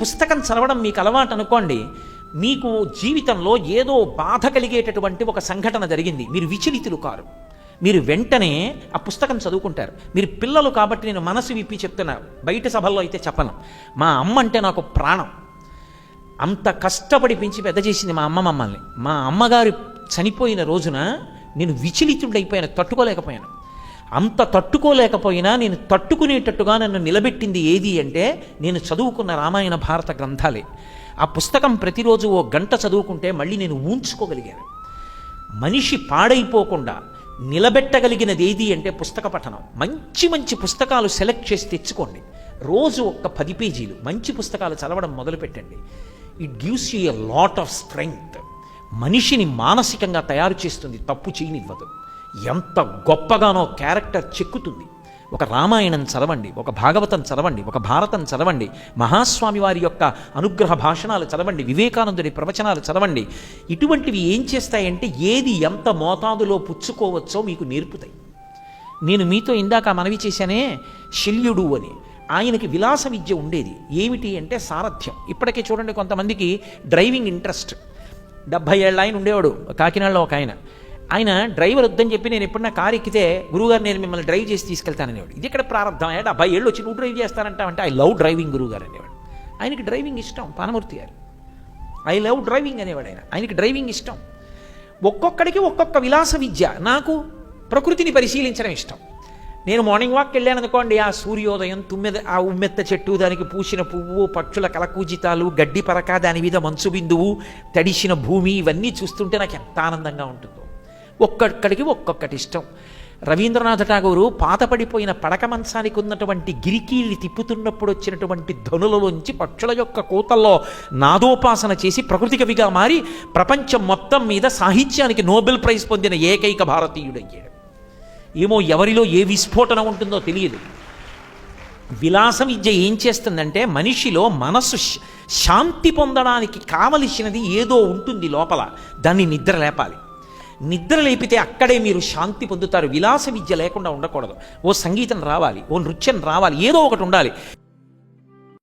పుస్తకం చదవడం మీకు అలవాటు అనుకోండి, మీకు జీవితంలో ఏదో బాధ కలిగేటటువంటి ఒక సంఘటన జరిగింది, మీరు విచలితులు కారు, మీరు వెంటనే ఆ పుస్తకం చదువుకుంటారు. మీరు పిల్లలు కాబట్టి నేను మనసు విప్పి చెప్తున్నా, బయట సభల్లో అయితే చెప్పను. మా అమ్మ అంటే నాకు ప్రాణం. అంత కష్టపడి పెంచి పెద్ద చేసింది మా అమ్మ మమ్మల్ని. మా అమ్మగారు చనిపోయిన రోజున నేను విచలితుడైపోయాను, తట్టుకోలేకపోయాను. అంత తట్టుకోలేకపోయినా నేను తట్టుకునేటట్టుగా నన్ను నిలబెట్టింది ఏది అంటే నేను చదువుకున్న రామాయణ భారత గ్రంథాలే. ఆ పుస్తకం ప్రతిరోజు ఓ గంట చదువుకుంటే మళ్ళీ నేను ఊంచుకోగలిగాను. మనిషి పాడైపోకుండా నిలబెట్టగలిగినది ఏది అంటే పుస్తక పఠనం. మంచి మంచి పుస్తకాలు సెలెక్ట్ చేసి తెచ్చుకోండి. రోజు ఒక్క 10 పేజీలు మంచి పుస్తకాలు చదవడం మొదలుపెట్టండి. It gives you a lot of strength. మనిషిని మానసికంగా తయారు చేస్తుంది, తప్పు చేయనివ్వదు. ఎంత గొప్పగానో క్యారెక్టర్ చెక్కుతుంది. ఒక రామాయణం చదవండి, ఒక భాగవతం చదవండి, ఒక భారతం చదవండి, మహాస్వామి వారి యొక్క అనుగ్రహ భాషణాలు చదవండి, వివేకానందుడి ప్రవచనాలు చదవండి. ఇటువంటివి ఏం చేస్తాయంటే ఏది ఎంత మోతాదులో పుచ్చుకోవచ్చో మీకు నేర్పుతాయి. నేను మీతో ఇందాక మనవి చేశానే శల్యుడు అని, ఆయనకి విలాస విద్య ఉండేది. ఏమిటి అంటే సారథ్యం. ఇప్పటికే చూడండి, కొంతమందికి డ్రైవింగ్ ఇంట్రెస్ట్. 70 ఏళ్ళ ఆయన ఉండేవాడు కాకినాడలో ఒక ఆయన డ్రైవర్ వద్దని చెప్పి నేను ఎప్పుడన్నా కారు ఎక్కితే, గురువుగారు నేను మిమ్మల్ని డ్రైవ్ చేసి తీసుకెళ్తాననేవాడు. ఇది ఇక్కడ ప్రారంభం. 70 ఏళ్ళు వచ్చి నువ్వు డ్రైవ్ చేస్తానంటావంటే ఐ లవ్ డ్రైవింగ్ గురువుగారు అనేవాడు. ఆయనకి డ్రైవింగ్ ఇష్టం. పానమూర్తి గారు ఐ లవ్ డ్రైవింగ్ అనేవాడు ఆయనకి డ్రైవింగ్ ఇష్టం. ఒక్కొక్కడికి ఒక్కొక్క విలాస విద్య. నాకు ప్రకృతిని పరిశీలించడం ఇష్టం. నేను మార్నింగ్ వాక్కి వెళ్ళాను అనుకోండి, ఆ సూర్యోదయం, ఆ ఉమ్మెత్త చెట్టు, దానికి పూసిన పువ్వు, పక్షుల కలకూజితాలు, గడ్డి పరక, దాని మీద మంచు బిందువు, తడిసిన భూమి, ఇవన్నీ చూస్తుంటే నాకు ఎంత ఆనందంగా ఉంటుందో. ఒక్కొక్కడికి ఒక్కొక్కటి ఇష్టం. రవీంద్రనాథ ఠాగూరు పాతపడిపోయిన పడక మంచానికి ఉన్నటువంటి గిరికీల్ని తిప్పుతున్నప్పుడు వచ్చినటువంటి ధనులలోంచి పక్షుల యొక్క కూతల్లో నాదోపాసన చేసి ప్రకృతి కవిగా మారి ప్రపంచం మొత్తం మీద సాహిత్యానికి నోబెల్ ప్రైజ్ పొందిన ఏకైక భారతీయుడయ్యాడు. ఏమో ఎవరిలో ఏ విస్ఫోటన ఉంటుందో తెలియదు. విలాస విద్య ఏం చేస్తుందంటే మనిషిలో మనస్సు శాంతి పొందడానికి కావలసినది ఏదో ఉంటుంది లోపల, దాన్ని నిద్ర లేపాలి. నిద్ర లేపితే అక్కడే మీరు శాంతి పొందుతారు. విలాస విద్య లేకుండా ఉండకూడదు. ఓ సంగీతం రావాలి, ఓ నృత్యం రావాలి, ఏదో ఒకటి ఉండాలి.